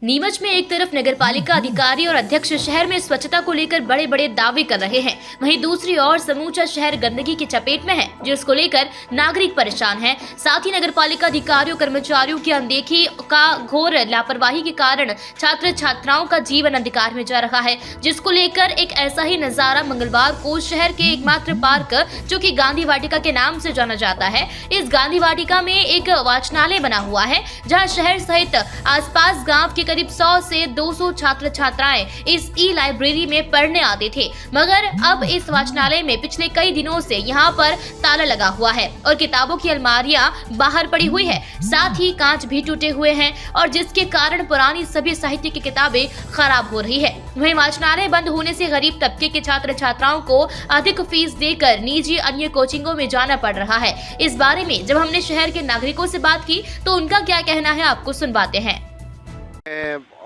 नीमच में एक तरफ नगरपालिका अधिकारी और अध्यक्ष शहर में स्वच्छता को लेकर बड़े बड़े दावे कर रहे हैं, वहीं दूसरी ओर समूचा शहर गंदगी की चपेट में है, जिसको लेकर नागरिक परेशान हैं। साथ ही नगरपालिका अधिकारियों कर्मचारियों की अनदेखी का घोर लापरवाही के कारण छात्र छात्राओं का जीवन अंधकार में जा रहा है, जिसको लेकर एक ऐसा ही नजारा मंगलवार को शहर के एकमात्र पार्क जो कि गांधी वाटिका के नाम से जाना जाता है, इस गांधी वाटिका में एक वाचनालय बना हुआ है, जहाँ शहर सहित आसपास गाँव के करीब 100 से 200 छात्र छात्राएं इस ई लाइब्रेरी में पढ़ने आते थे, मगर अब इस वाचनालय में पिछले कई दिनों से यहाँ पर ताला लगा हुआ है और किताबों की अलमारियां बाहर पड़ी हुई है, साथ ही कांच भी टूटे हुए हैं और जिसके कारण पुरानी सभी साहित्य की किताबें खराब हो रही है। वहीं वाचनालय बंद होने से गरीब तबके के छात्र छात्राओं को अधिक फीस देकर निजी अन्य कोचिंगों में जाना पड़ रहा है। इस बारे में जब हमने शहर के नागरिकों से बात की तो उनका क्या कहना है, आपको सुनवाते हैं।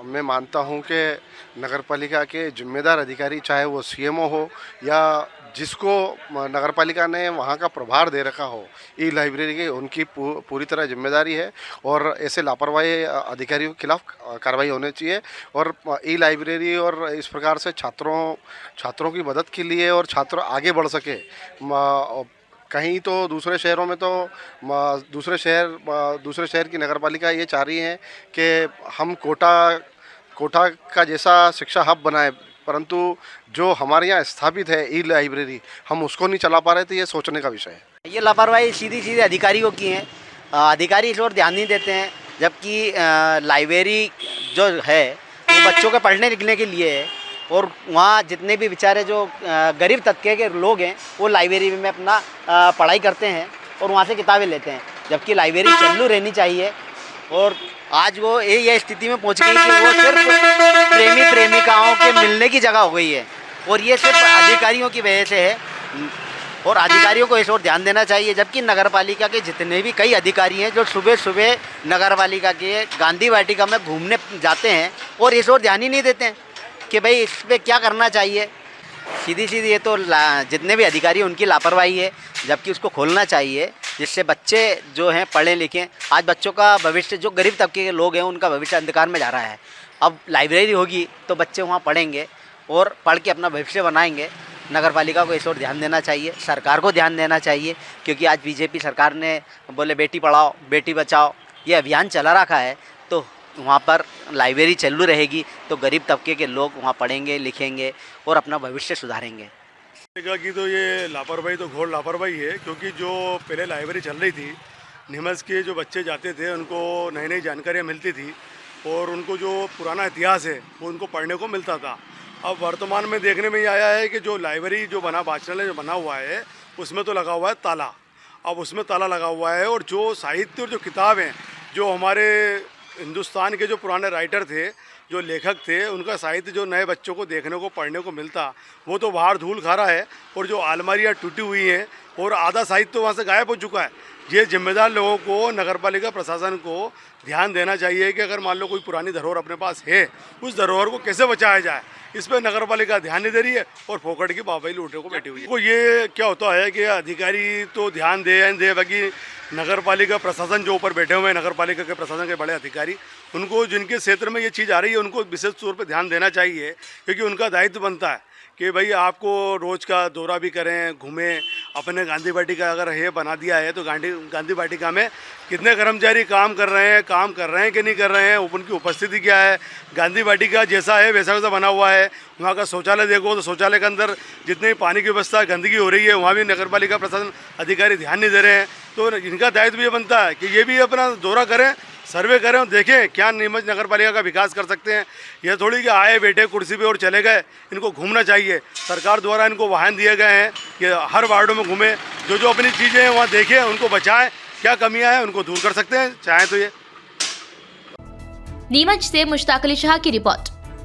मैं मानता हूं कि नगरपालिका के जिम्मेदार अधिकारी, चाहे वो सीएमओ हो या जिसको नगरपालिका ने वहां का प्रभार दे रखा हो ई लाइब्रेरी की, उनकी पूरी तरह जिम्मेदारी है और ऐसे लापरवाही अधिकारियों के खिलाफ कार्रवाई होनी चाहिए। और ई लाइब्रेरी और इस प्रकार से छात्रों की मदद के लिए और छात्र आगे बढ़ सके, कहीं तो दूसरे शहरों में तो दूसरे शहर की नगरपालिका ये चाह रही है कि हम कोटा का जैसा शिक्षा हब बनाए, परंतु जो हमारे यहाँ स्थापित है ई लाइब्रेरी, हम उसको नहीं चला पा रहे थे। ये सोचने का विषय है। ये लापरवाही सीधी सीधे अधिकारियों की है। अधिकारी इस ओर ध्यान नहीं देते हैं, जबकि लाइब्रेरी जो है वो बच्चों के पढ़ने लिखने के लिए है और वहाँ जितने भी बेचारे जो गरीब तबके के लोग हैं वो लाइब्रेरी में अपना पढ़ाई करते हैं और वहाँ से किताबें लेते हैं, जबकि लाइब्रेरी चालू रहनी चाहिए। और आज वो ये स्थिति में पहुँच गई कि वो सिर्फ प्रेमी प्रेमिकाओं के मिलने की जगह हो गई है और ये सिर्फ अधिकारियों की वजह से है और अधिकारियों को इस ओर ध्यान देना चाहिए। जबकि नगरपालिका के जितने भी कई अधिकारी हैं जो सुबह सुबह नगरपालिका के गांधी वाटिका में घूमने जाते हैं और इस ओर ध्यान ही नहीं देते हैं कि भाई इस पर क्या करना चाहिए। सीधी ये तो जितने भी अधिकारी हैं उनकी लापरवाही है, जबकि उसको खोलना चाहिए जिससे बच्चे जो हैं पढ़ें लिखें। आज बच्चों का भविष्य, जो गरीब तबके के लोग हैं उनका भविष्य अंधकार में जा रहा है। अब लाइब्रेरी होगी तो बच्चे वहाँ पढ़ेंगे और पढ़ के अपना भविष्य बनाएंगे। नगरपालिका को इस ओर ध्यान देना चाहिए, सरकार को ध्यान देना चाहिए, क्योंकि आज बीजेपी सरकार ने बोले बेटी पढ़ाओ बेटी बचाओ ये अभियान चला रखा है, तो वहाँ पर लाइब्रेरी चालू रहेगी तो गरीब तबके के लोग वहाँ पढ़ेंगे लिखेंगे और अपना भविष्य सुधारेंगे। की तो ये लापरवाही तो घोर लापरवाही है, क्योंकि जो पहले लाइब्रेरी चल रही थी, नीमच के जो बच्चे जाते थे उनको नई नई जानकारियाँ मिलती थी और उनको जो पुराना इतिहास है वो उनको पढ़ने को मिलता था। अब वर्तमान में देखने में ये आया है कि जो लाइब्रेरी जो वाचनालय जो बना हुआ है उसमें तो लगा हुआ है ताला। अब उसमें ताला लगा हुआ है और जो साहित्य और जो किताब हैं, जो हमारे हिंदुस्तान के जो पुराने राइटर थे, जो लेखक थे, उनका साहित्य जो नए बच्चों को देखने को पढ़ने को मिलता वो तो बाहर धूल खा रहा है और जो अलमारियाँ टूटी हुई हैं और आधा साहित्य तो वहाँ से गायब हो चुका है। ये जिम्मेदार लोगों को, नगरपालिका प्रशासन को ध्यान देना चाहिए कि अगर मान लो कोई पुरानी धरोहर अपने पास है, उस धरोहर को कैसे बचाया जाए, इस पर नगरपालिका ध्यान नहीं दे रही है और फोकट की बाबाई लूटने को बैठी हुई है। तो ये क्या होता है कि अधिकारी तो ध्यान दे, बाकी नगरपालिका प्रशासन जो ऊपर बैठे हुए हैं, नगरपालिका के प्रशासन के बड़े अधिकारी, उनको जिनके क्षेत्र में ये चीज़ आ रही है उनको विशेष तौर पर ध्यान देना चाहिए, क्योंकि उनका दायित्व बनता है कि भाई आपको रोज़ का दौरा भी करें, घूमें। अपने गांधी वाटिका अगर है बना दिया है तो गांधी वाटिका में कितने कर्मचारी काम कर रहे हैं कि नहीं कर रहे हैं, उनकी उपस्थिति क्या है। गांधी वाटिका जैसा है वैसा वैसा बना हुआ है। वहाँ का शौचालय देखो तो शौचालय के अंदर जितनी पानी की व्यवस्था, गंदगी हो रही है, वहाँ भी नगरपालिका प्रशासन अधिकारी ध्यान नहीं दे रहे हैं। तो इनका दायित्व ये बनता है कि ये भी अपना दौरा करें, सर्वे करें और देखें क्या नीमच नगरपालिका का विकास कर सकते हैं। यह थोड़ी कि आए बैठे कुर्सी पे और चले गए, इनको घूमना चाहिए। सरकार द्वारा इनको वाहन दिए गए हैं कि हर वार्डों में घूमें, जो अपनी चीज़ें हैं वहाँ देखें, उनको बचाएं, क्या कमियां हैं उनको दूर कर सकते हैं चाहें तो। ये नीमच से मुश्ताक अली शाह की रिपोर्ट।